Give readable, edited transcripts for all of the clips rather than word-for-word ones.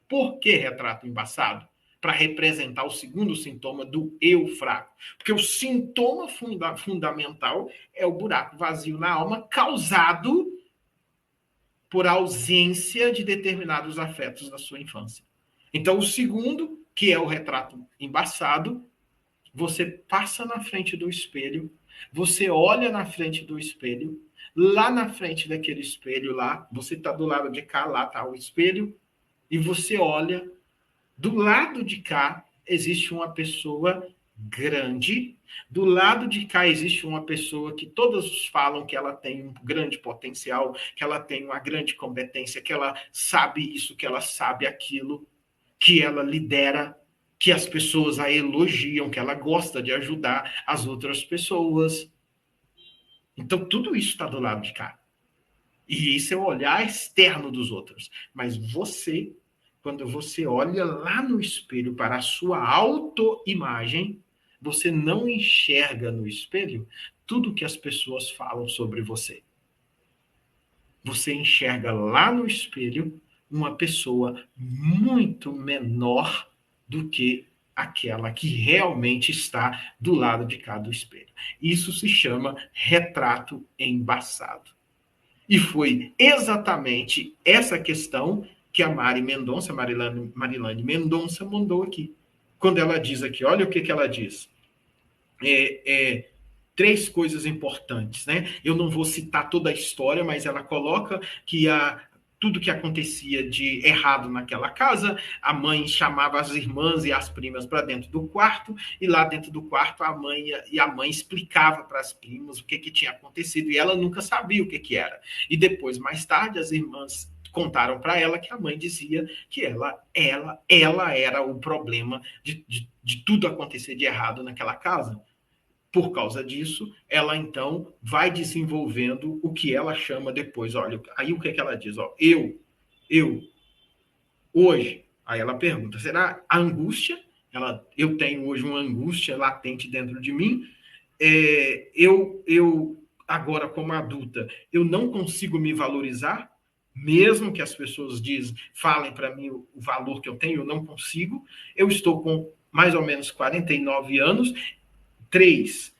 Por que retrato embaçado? Para representar o segundo sintoma do eu fraco. Porque o sintoma fundamental é o buraco vazio na alma causado por ausência de determinados afetos da sua infância. Então, o segundo, que é o retrato embaçado, você passa na frente do espelho, você olha na frente do espelho, lá na frente daquele espelho lá, você está do lado de cá, lá está o espelho, e você olha, do lado de cá existe uma pessoa grande, do lado de cá existe uma pessoa que todos falam que ela tem um grande potencial, que ela tem uma grande competência, que ela sabe isso, que ela sabe aquilo, que ela lidera, que as pessoas a elogiam, que ela gosta de ajudar as outras pessoas. Então, tudo isso está do lado de cá. E isso é o olhar externo dos outros. Mas você, quando você olha lá no espelho para a sua autoimagem, você não enxerga no espelho tudo que as pessoas falam sobre você. Você enxerga lá no espelho uma pessoa muito menor do que aquela que realmente está do lado de cá do espelho. Isso se chama retrato embaçado. E foi exatamente essa questão que a Marilane Mendonça mandou aqui. Quando ela diz aqui, olha o que ela diz. Três coisas importantes, né? Eu não vou citar toda a história, mas ela coloca que tudo que acontecia de errado naquela casa, a mãe chamava as irmãs e as primas para dentro do quarto, e lá dentro do quarto a mãe explicava para as primas o que tinha acontecido, e ela nunca sabia o que era. E depois, mais tarde, as irmãs contaram para ela que a mãe dizia que ela era o problema de tudo acontecer de errado naquela casa. Por causa disso, ela então vai desenvolvendo o que ela chama depois. Olha, aí o que ela diz? Ó, hoje, aí ela pergunta, será a angústia? Eu tenho hoje uma angústia latente dentro de mim. Eu agora, como adulta, eu não consigo me valorizar, mesmo que as pessoas falem para mim o valor que eu tenho, eu não consigo. Eu estou com mais ou menos 49 anos. 3,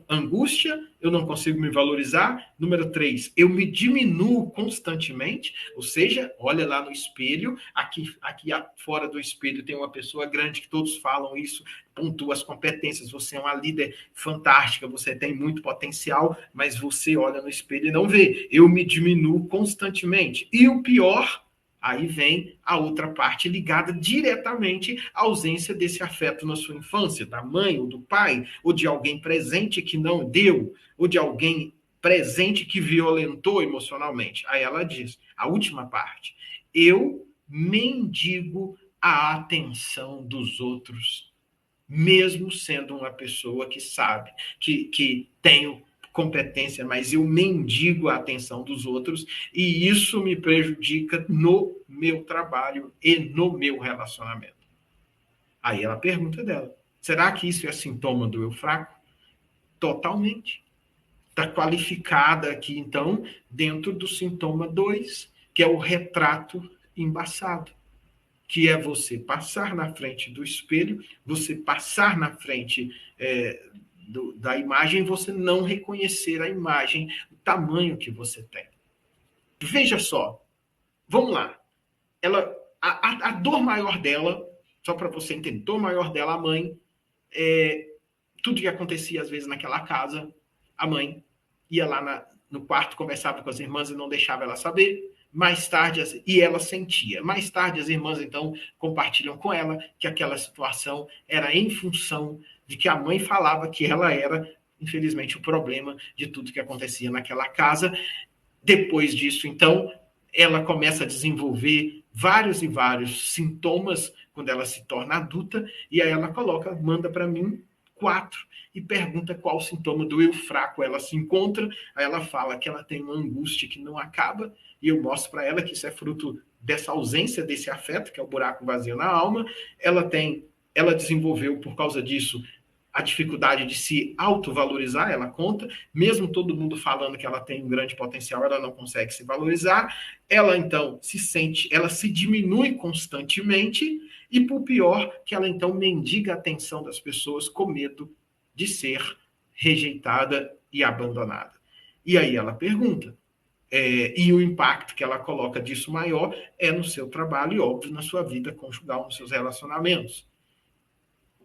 angústia, eu não consigo me valorizar. Número 3, eu me diminuo constantemente, ou seja, olha lá no espelho, aqui fora do espelho tem uma pessoa grande que todos falam isso, pontua as competências, você é uma líder fantástica, você tem muito potencial, mas você olha no espelho e não vê. Eu me diminuo constantemente. E o pior, aí vem a outra parte ligada diretamente à ausência desse afeto na sua infância, da mãe ou do pai, ou de alguém presente que não deu, ou de alguém presente que violentou emocionalmente. Aí ela diz, a última parte, eu mendigo a atenção dos outros, mesmo sendo uma pessoa que sabe, que tem competência, mas eu mendigo a atenção dos outros e isso me prejudica no meu trabalho e no meu relacionamento. Aí ela pergunta dela, será que isso é sintoma do eu fraco? Totalmente. Está qualificada aqui, então, dentro do sintoma 2, que é o retrato embaçado, que é você passar na frente do espelho, você passar na frente da imagem, você não reconhecer a imagem, o tamanho que você tem. Veja só, vamos lá. A dor maior dela, só para você entender, a dor maior dela, a mãe, tudo que acontecia às vezes naquela casa, a mãe ia lá no quarto, conversava com as irmãs e não deixava ela saber. Mais tarde, e ela sentia. Mais tarde, as irmãs, então, compartilham com ela que aquela situação era em função de que a mãe falava que ela era, infelizmente, o problema de tudo que acontecia naquela casa. Depois disso, então, ela começa a desenvolver vários e vários sintomas quando ela se torna adulta, e aí ela manda para mim 4 e pergunta qual sintoma do eu fraco ela se encontra. Aí ela fala que ela tem uma angústia que não acaba, e eu mostro para ela que isso é fruto dessa ausência desse afeto, que é o buraco vazio na alma. Ela desenvolveu, por causa disso, a dificuldade de se autovalorizar, ela conta, mesmo todo mundo falando que ela tem um grande potencial, ela não consegue se valorizar, ela então se sente, ela se diminui constantemente, e por pior, que ela então mendiga a atenção das pessoas com medo de ser rejeitada e abandonada. E aí ela pergunta, e o impacto que ela coloca disso maior é no seu trabalho e, óbvio, na sua vida conjugal, nos seus relacionamentos.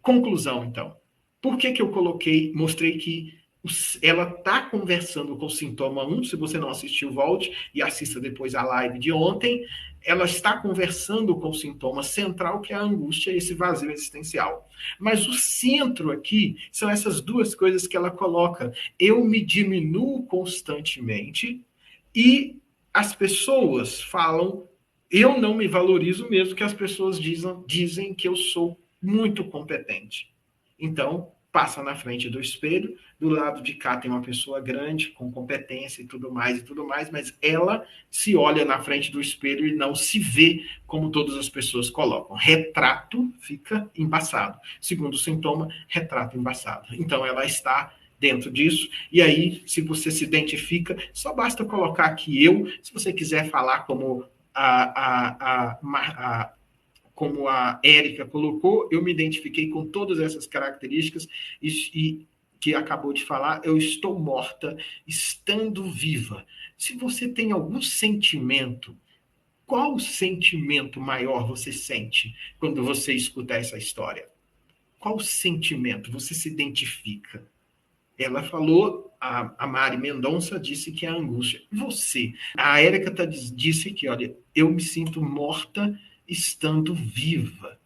Conclusão, então. Por que eu mostrei que ela está conversando com o sintoma 1, se você não assistiu, volte e assista depois a live de ontem, ela está conversando com o sintoma central, que é a angústia, esse vazio existencial. Mas o centro aqui são essas duas coisas que ela coloca. Eu me diminuo constantemente e as pessoas falam, eu não me valorizo mesmo que as pessoas dizem que eu sou muito competente. Então, passa na frente do espelho, do lado de cá tem uma pessoa grande, com competência e tudo mais, mas ela se olha na frente do espelho e não se vê como todas as pessoas colocam. Retrato fica embaçado. Segundo sintoma, retrato embaçado. Então, ela está dentro disso, e aí, se você se identifica, só basta colocar aqui eu, se você quiser falar como como a Érica colocou, eu me identifiquei com todas essas características e que acabou de falar, eu estou morta, estando viva. Se você tem algum sentimento, qual sentimento maior você sente quando você escuta essa história? Qual sentimento você se identifica? Ela falou, a Mari Mendonça disse que é a angústia. Você, a Érica disse que, olha, eu me sinto morta estando viva.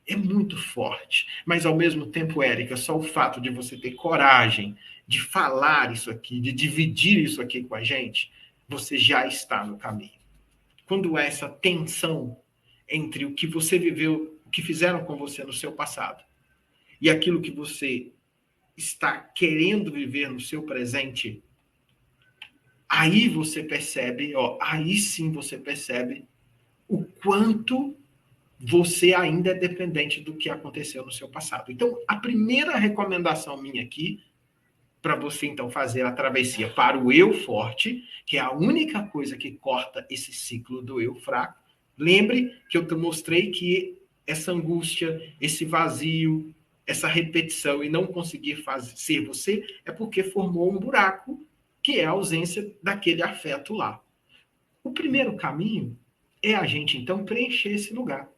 É muito forte. Mas, ao mesmo tempo, Érica, só o fato de você ter coragem de falar isso aqui, de dividir isso aqui com a gente, você já está no caminho. Quando há essa tensão entre o que você viveu, o que fizeram com você no seu passado, e aquilo que você está querendo viver no seu presente, aí você percebe, aí sim você percebe o quanto você ainda é dependente do que aconteceu no seu passado. Então, a primeira recomendação minha aqui, para você então fazer a travessia para o eu forte, que é a única coisa que corta esse ciclo do eu fraco, lembre que eu te mostrei que essa angústia, esse vazio, essa repetição e não conseguir ser você, é porque formou um buraco, que é a ausência daquele afeto lá. O primeiro caminho é a gente, então, preencher esse lugar.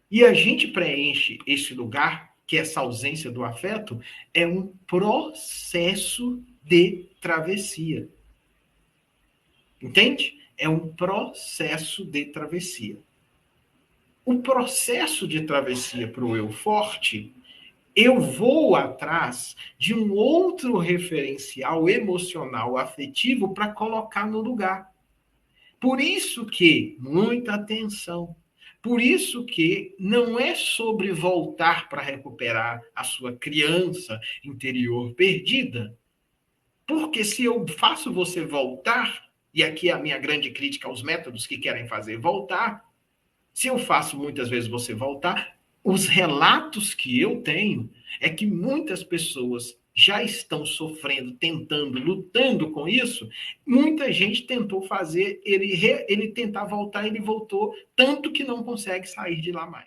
E a gente preenche esse lugar, que é essa ausência do afeto, é um processo de travessia. Entende? É um processo de travessia. O processo de travessia para o eu forte, eu vou atrás de um outro referencial emocional, afetivo, para colocar no lugar. Por isso que, muita atenção, por isso que não é sobre voltar para recuperar a sua criança interior perdida. Porque se eu faço você voltar, e aqui é a minha grande crítica aos métodos que querem fazer voltar, se eu faço muitas vezes você voltar, os relatos que eu tenho é que muitas pessoas já estão sofrendo, tentando, lutando com isso. Muita gente tentou fazer ele tentar voltar, ele voltou, tanto que não consegue sair de lá mais.